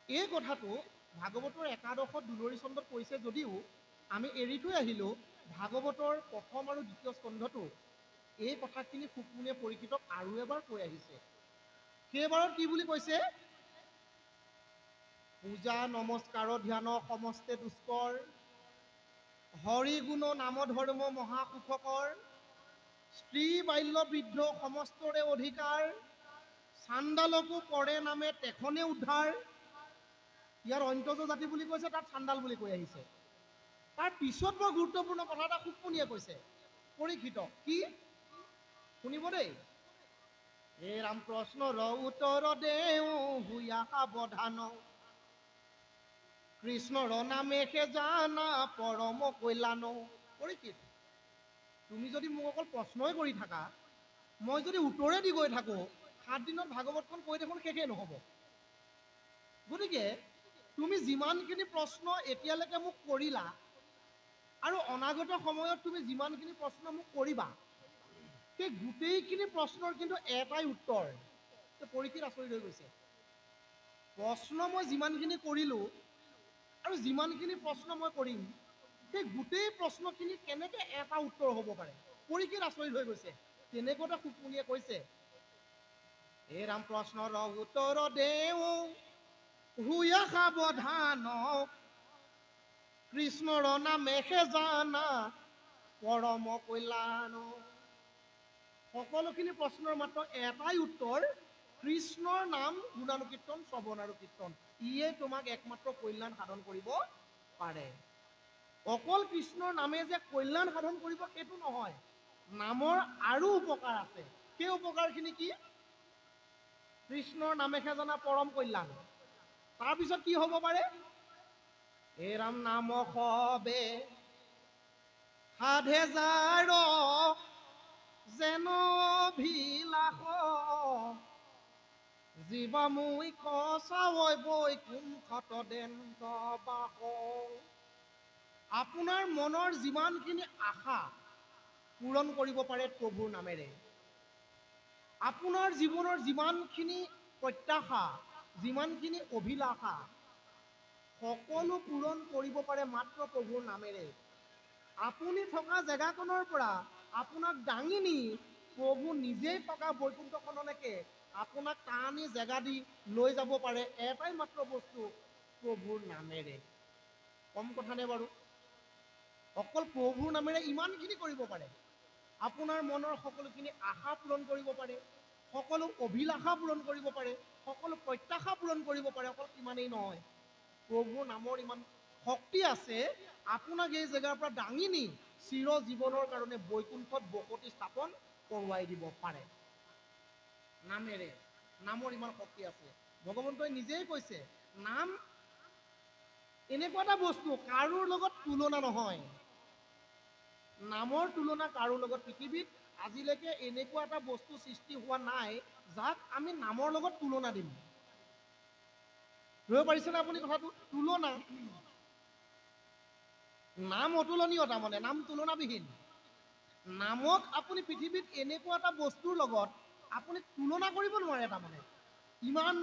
এই কথাটো ভাগৱতৰ একাদশত দুলৰী চন্দত কৈছে যদিও আমি এৰি থৈ আহিলোঁ ভাগৱতৰ প্ৰথম আৰু দ্বিতীয় স্কন্ধটো এই কথাখিনি সুকমুনিয়ে পৰীক্ষিতক আৰু এবাৰ কৈ আহিছে। সেইবাৰত কি বুলি কৈছে? পূজা নমস্কাৰ ধ্যান সমস্তে দুষ্কৰ, হৰি গুণ নাম ধৰ্ম মহাসুখকৰ, স্ত্ৰী বাল্য বৃদ্ধ সমস্তৰে অধিকাৰ, চাণ্ডালকো পৰে নামে তেখনে উদ্ধাৰ। ইয়াৰ অন্তজ জাতি বুলি কৈছে, তাত চাণ্ডাল বুলি কৈ আহিছে। তাৰ পিছত বৰ গুৰুত্বপূৰ্ণ কথা এটা সুকমুনিয়ে কৈছে পৰীক্ষিতক। কি শুনিব দেই। হে ৰাম প্ৰশ্নৰ উত্তৰ দেও হুয়া সাৱধান, কৃষ্ণৰ নামে সে জানা পৰম কল্যাণ। পৰীক্ষিত, তুমি যদি মোক অকল প্ৰশ্নই কৰি থাকা, মই যদি উত্তৰে দি গৈ থাকোঁ, 7 দিনত ভাগৱতখন কৈ দেখোন শেষেই নহ'ব। গতিকে তুমি যিমানখিনি প্ৰশ্ন এতিয়ালৈকে মোক কৰিলা আৰু অনাগত সময়ত তুমি যিমানখিনি প্ৰশ্ন মোক কৰিবা, সেই গোটেইখিনি প্ৰশ্নৰ কিন্তু এটাই উত্তৰ। পৰীক্ষিত আচৰিত হৈ গৈছে। প্ৰশ্ন মই যিমানখিনি কৰিলোঁ আৰু যিমানখিনি প্ৰশ্ন মই কৰিম, সেই গোটেই প্ৰশ্নখিনি কেনেকৈ এটা উত্তৰ হ'ব পাৰে? পৰীক্ষিত আচৰিত হৈ গৈছে। তেনেকুৱাতে সুকমুনিয়ে কৈছে, হে ৰাম প্ৰশ্নৰ উত্তৰ দেও হুয়া সাৱধান, কৃষ্ণৰ নামে সে জানা পৰম কল্যাণ। সকলোখিনি প্ৰশ্নৰ মাত্ৰ এটাই উত্তৰ, কৃষ্ণৰ নাম গুণানুকীৰ্তন শ্ৰৱণ আৰু কীৰ্তন। ইয়ে তোমাক একমাত্ৰ কল্যাণ সাধন কৰিব পাৰে। অকল কৃষ্ণৰ নামে যে কল্যাণ সাধন কৰিব সেইটো নহয়, নামৰ আৰু উপকাৰ আছে। সেই উপকাৰখিনি কি? কৃষ্ণৰ নামেহে জনা পৰম কল্যাণ। তাৰপিছত কি হ'ব পাৰে? হে ৰাম নাম সবে সাধে যাৰ যেন ভিলাস, জীৱা মুই খচাৱৈ বৈকুণ্ঠত দেন্ত বাস। আপোনাৰ মনৰ যিমানখিনি আশা পূৰণ কৰিব পাৰে প্ৰভুৰ নামেৰে, আপোনাৰ জীৱনৰ যিমানখিনি প্ৰত্যাশা, যিমানখিনি অভিলাষা, সকলো পূৰণ কৰিব পাৰে মাত্ৰ প্ৰভুৰ নামেৰে। আপুনি থকা জেগাকণৰ পৰা আপোনাক দাঙি নি প্ৰভু নিজেই থকা বৈকুণ্ঠখনলৈকে আপোনাক টানি জেগা দি লৈ যাব পাৰে এটাই মাত্ৰ বস্তু, প্ৰভুৰ নামেৰে। কম কথা নে বাৰু? অকল প্ৰভুৰ নামেৰে ইমানখিনি কৰিব পাৰে। আপোনাৰ মনৰ সকলোখিনি আশা পূৰণ কৰিব পাৰে, সকলো অভিলাষা পূৰণ কৰিব পাৰে, সকলো প্ৰত্যাশা পূৰণ কৰিব পাৰে। অকল ইমানেই নহয়, প্ৰভুৰ নামৰ ইমান শক্তি আছে, আপোনাক এই জেগাৰ পৰা দাঙি নি চিৰ জীৱনৰ কাৰণে বৈকুণ্ঠত বসতি স্থাপন কৰোৱাই দিব পাৰে নামেৰে। নামৰ ইমান শক্তি আছে। ভগৱন্তই নিজেই কৈছে, নাম এনেকুৱা এটা বস্তু কাৰোৰ লগত তুলনা নহয়। নামৰ তুলনা কাৰোৰ লগত পৃথিৱীত আজিলৈকে এনেকুৱা এটা বস্তু সৃষ্টি হোৱা নাই যাক আমি নামৰ লগত তুলনা দিম। ধৰিব পাৰিছেনে আপুনি কথাটো? তুলনা। নাম অতুলনীয়, তাৰমানে নাম তুলনাবিহীন। নামক আপুনি পৃথিৱীত এনেকুৱা এটা বস্তুৰ লগত আপুনি তুলনা কৰিব নোৱাৰে, তাৰমানে ইমান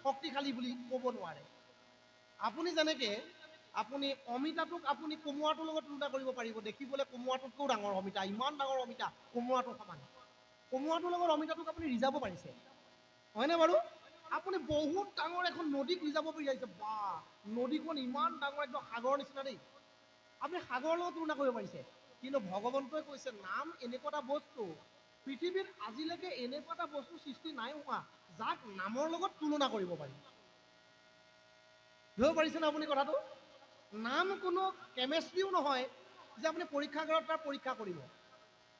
শক্তিশালী বুলি ক'ব নোৱাৰে। আপুনি যেনেকৈ আপুনি অমিতাটোক আপুনি কোমোৰাটোৰ লগত তুলনা কৰিব পাৰিব। দেখিবলৈ কোমোৰাটোতকৈও ডাঙৰ অমিতা, ইমান ডাঙৰ অমিতা, কোমোৰাটোৰ সমান। কোমোৰাটোৰ লগত অমিতাটোক আপুনি ৰিজাব পাৰিছে, হয়নে বাৰু? আপুনি বহুত ডাঙৰ এখন নদীক ৰিজাব পাৰিছে। বা, নদীখন ইমান ডাঙৰ, একদম সাগৰৰ নিচিনা দেই। আপুনি সাগৰৰ লগত তুলনা কৰিব পাৰিছে। কিন্তু ভগৱন্তই কৈছে, নাম এনেকুৱা এটা বস্তু পৃথিৱীত আজিলৈকে এনেকুৱা এটা বস্তু সৃষ্টি নাই হোৱা যাক নামৰ লগত তুলনা কৰিব পাৰি। ধৰিব পাৰিছেনে আপুনি কথাটো? নাম কোনো কেমেষ্ট্ৰিও নহয় যে আপুনি পৰীক্ষাগাৰত তাৰ পৰীক্ষা কৰিব।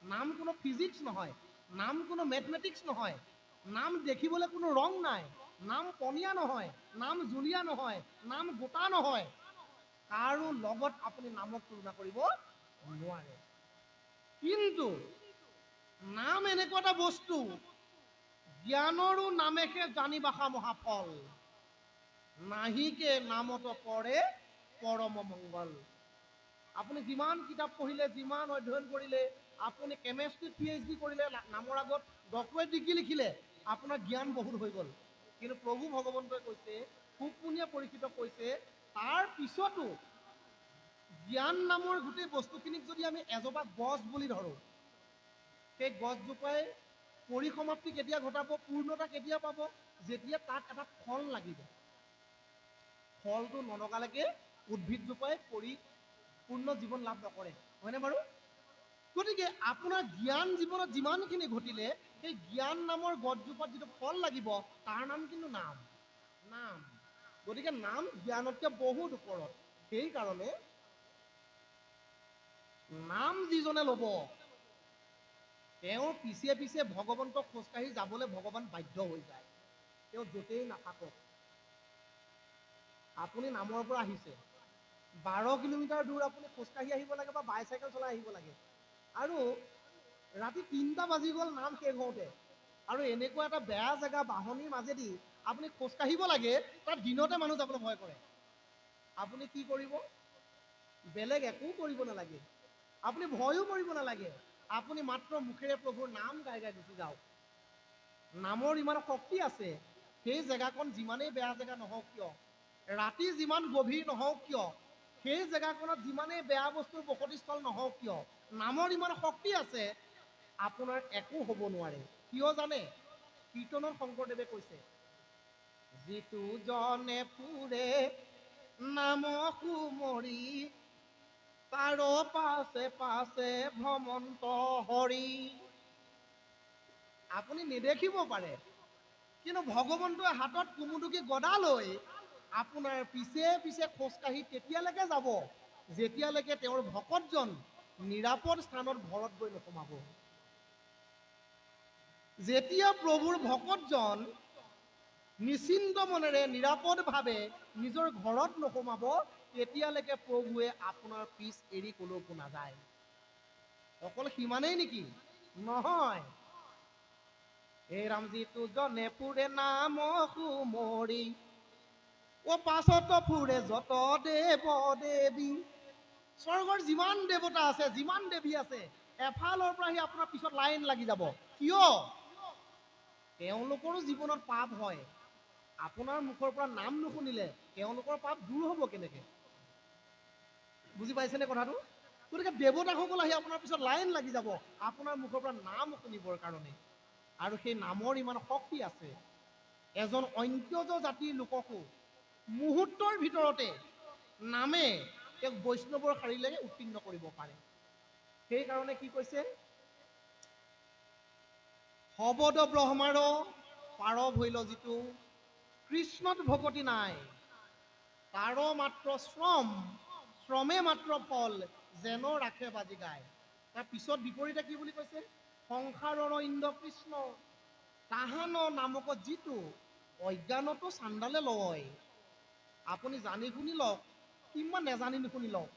নাম কোনো ফিজিক্স নহয়, নাম কোনো মেথমেটিক্স নহয়, নাম দেখিবলৈ কোনো ৰং নাই, নাম পনীয়া নহয়, নাম জুলীয়া নহয়, নাম গোটা নহয়। কাৰো লগত আপুনি নামক তুলনা কৰিব নোৱাৰে। কিন্তু নাম এনেকুৱা এটা বস্তু, জ্ঞানৰো নামেকে জানিবাসা মহাফল, নাহিকে নামত পৰে পৰম মংগল। আপুনি যিমান কিতাপ পঢ়িলে, যিমান অধ্যয়ন কৰিলে, আপুনি কেমেষ্ট্ৰিত PhD কৰিলে, নামৰ আগত ডক্টৰেট ডিগ্ৰী লিখিলে, আপোনাৰ জ্ঞান বহুত হৈ গ'ল। কিন্তু প্ৰভু ভগৱন্তই কৈছে, সুকমুনিয়ে যে পৰীক্ষিত কৈছে, তাৰ পিছতো জ্ঞান নামৰ গোটেই বস্তুখিনিক যদি আমি এজোপা গছ বুলি ধৰোঁ, সেই গছজোপাই পৰিসমাপ্তি কেতিয়া ঘটাব, পূৰ্ণতা কেতিয়া পাব? যেতিয়া তাত এটা ফল লাগিব। ফলটো নলগালৈকে উদ্ভিদজোপাই পৰিপূৰ্ণ জীৱন লাভ নকৰে, হয়নে বাৰু? গতিকে আপোনাৰ জ্ঞান জীৱনত যিমানখিনি ঘটিলে, সেই জ্ঞান নামৰ গছজোপাত যিটো ফল লাগিব, তাৰ নাম কিন্তু নাম। নাম। গতিকে নাম জ্ঞানতকৈ বহুত ওপৰত। সেইকাৰণে নাম যিজনে ল'ব, তেওঁৰ পিছে পিছে ভগৱন্তক খোজকাঢ়ি যাবলৈ ভগৱান বাধ্য হৈ যায়। তেওঁ য'তেই নাথাকক। আপুনি নামৰ পৰা আহিছে, 12 কিলোমিটাৰ দূৰ আপুনি খোজকাঢ়ি আহিব লাগে বা বাইচাইকেল চলাই আহিব লাগে, আৰু ৰাতি 3টা বাজি গ'ল নাম শেষ হওঁতে, আৰু এনেকুৱা এটা বেয়া জেগা বাহনিৰ মাজেদি আপুনি খোজকাঢ়িব লাগে, তাত দিনতে মানুহ যাবলৈ ভয় কৰে। আপুনি কি কৰিব? বেলেগ একো কৰিব নালাগে, আপুনি ভয়ো কৰিব নালাগে, আপুনি মাত্ৰ মুখেৰে প্ৰভুৰ নাম গাই গাই গুচি যাওক। নামৰ ইমান শক্তি আছে, সেই জেগাকণ যিমানেই বেয়া জেগা নহওক কিয়, ৰাতি যিমান গভীৰ নহওক কিয়, সেই জেগাকণত যিমানেই বেয়া বস্তুৰ বসতিস্থল নহওক কিয়, নামৰ ইমান শক্তি আছে, আপোনাৰ একো হ'ব নোৱাৰে। কিয় জানে? কীৰ্তনত শংকৰদেৱে কৈছে, যিটো জনে ফুৰে নাম সুমৰি, তাৰ পাছে পাছে ভ্ৰমন্ত হৰি। আপুনি নেদেখিব পাৰে, কিন্তু ভগৱন্তই হাতত কুমুদুকি গদা লৈ আপোনাৰ পিছে পিছে খোজকাঢ়ি তেতিয়ালৈকে যাব, যেতিয়ালৈকে তেওঁৰ ভকতজন নিৰাপদ স্থানত ঘৰত গৈ নোসোমাব। যেতিয়া প্ৰভুৰ ভকতজন নিশ্চিন্ত মনেৰে নিৰাপদভাৱে নিজৰ ঘৰত নোসোমাব, তেতিয়ালৈকে প্ৰভুৱে আপোনাৰ পিছ এৰি কলৈকো নাযায়। অকল সিমানেই নেকি? নহয়। এই ৰামজিটো জনে ফুৰে নাম সুমৰি, পাছত ফুৰে যত দেৱ দেৱী। স্বৰ্গৰ যিমান দেৱতা আছে, যিমান দেৱী আছে, এফালৰ পৰা আহি আপোনাৰ পিছত লাইন লাগি যাব। কিয়? তেওঁলোকৰো জীৱনত পাপ হয়। আপোনাৰ মুখৰ পৰা নাম নুশুনিলে তেওঁলোকৰ পাপ দূৰ হ'ব কেনেকে? বুজি পাইছেনে কথাটো? গতিকে দেৱতাসকল আহি আপোনাৰ পিছত লাইন লাগি যাব আপোনাৰ মুখৰ পৰা নাম শুনিবৰ কাৰণে। আৰু সেই নামৰ ইমান শক্তি আছে, এজন অন্ত্যজ জাতিৰ লোককো মুহূৰ্তৰ ভিতৰতে নামে তেওঁক বৈষ্ণৱৰ শাৰীলৈকে উত্তীৰ্ণ কৰিব পাৰে। সেইকাৰণে কি কৈছে? সবদ ব্ৰহ্মাৰ পাৰ ভৈল যিটো, কৃষ্ণত ভকতি নাই, তাৰ মাত্ৰ শ্ৰম, শ্ৰমে মাত্ৰ ফল, যেন ৰাখে বাজি গায়। তাৰ পিছত বিপৰীতে কি বুলি কৈছে? সংসাৰৰ ইন্দ্ৰ কৃষ্ণ, তাহান নামক যিটো, অজ্ঞানতো চাণ্ডালে লয়। আপুনি জানি শুনি লওক, কিমান নেজানি নুশুনি লওক।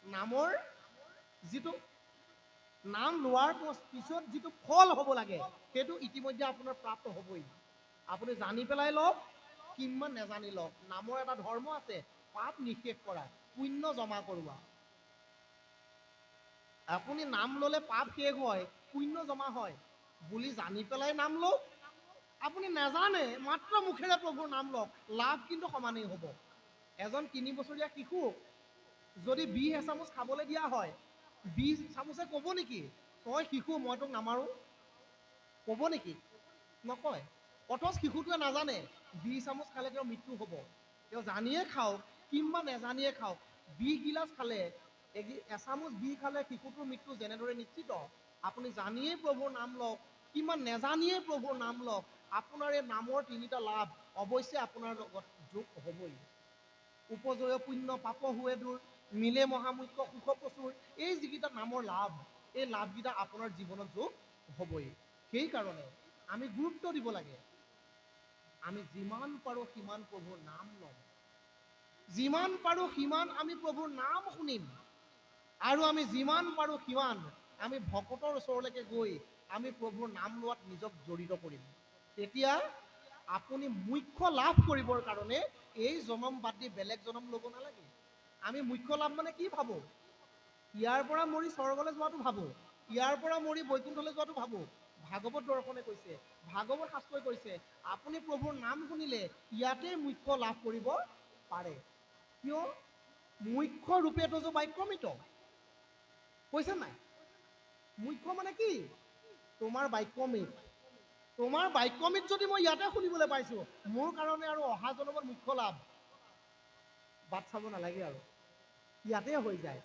নামৰ যিটো নাম লোৱাৰ পিছত যিটো ফল হ'ব লাগে, সেইটো ইতিমধ্যে আপোনাৰ প্ৰাপ্ত হ'বই। আপুনি জানি পেলাই লওক, কিমান নেজানি লওক। নামৰ এটা ধৰ্ম আছে, পাপ নিষেধ কৰা, পুণ্য জমা কৰোৱা। আপুনি নাম ল'লে পাপ শেষ হয়, পুণ্য জমা হয় বুলি জানি পেলাই নাম লওক। আপুনি নাজানে, মাত্ৰ মুখেৰে প্ৰভুৰ নাম লওক, লাভ কিন্তু সমানেই হ'ব। এজন 3 বছৰীয়া শিশুক যদি 20 এচামুচ খাবলৈ দিয়া হয়, 20 চামুচে ক'ব নেকি, তই শিশু মই তোক নামাৰো? ক'ব নেকি? নকয়। অথচ শিশুটোৱে নাজানে 20 চামুচ খালে তেওঁৰ মৃত্যু হ'ব। তেওঁ জানিয়ে খাওক, কিংবা নেজানিয়ে খাওক, 20 গিলাচ খালে, এচামুচ 20 খালে শিশুটোৰ মৃত্যু যেনেদৰে নিশ্চিত, আপুনি জানিয়েই প্ৰভুৰ নাম লওক, কিংবা নেজানিয়েই প্ৰভুৰ নাম লওক, আপোনাৰ এই নামৰ 3টা লাভ অৱশ্যে আপোনাৰ লগত যোগ হ'বই। উপজয় পুণ্য পাপ হুৱে দূৰ, মিলে মহামুখ্য সুখ প্ৰচুৰ। এই যিকেইটা নামৰ লাভ, এই লাভকেইটা আপোনাৰ জীৱনত যোগ হ'বই। সেইকাৰণে আমি গুৰুত্ব দিব লাগে। আমি যিমান পাৰোঁ সিমান প্ৰভুৰ নাম ল'ম, যিমান পাৰোঁ সিমান আমি প্ৰভুৰ নাম শুনিম, আৰু আমি যিমান পাৰোঁ সিমান আমি ভকতৰ ওচৰলৈকে গৈ আমি প্ৰভুৰ নাম লোৱাত নিজক জড়িত কৰিম। তেতিয়া আপুনি মুখ্য লাভ কৰিবৰ কাৰণে এই জনম বাদ দি বেলেগ জনম ল'ব নালাগে। আমি মুখ্য লাভ মানে কি ভাবোঁ? ইয়াৰ পৰা মৰি স্বৰ্গলৈ যোৱাটো ভাবোঁ, ইয়াৰ পৰা মৰি বৈকুণ্ঠলৈ যোৱাটো ভাবোঁ। ভাগৱত দৰ্শনে কৈছে, ভাগৱত শাস্ত্ৰই কৈছে আপুনি প্ৰভুৰ নাম শুনিলে ইয়াতে মুখ্য লাভ কৰিব পাৰে। কিয়? মুখ্য ৰূপে তজো বাক্যমিত কৈছে নাই? মুখ্য মানে কি? তোমাৰ বাক্যমিত। তোমাৰ বাক্যমিত যদি মই ইয়াতে শুনিবলৈ পাইছোঁ, মোৰ কাৰণে আৰু অহা জনমৰ মুখ্য লাভ বাট চাব নালাগে আৰু ইয়াতে হৈ যায়।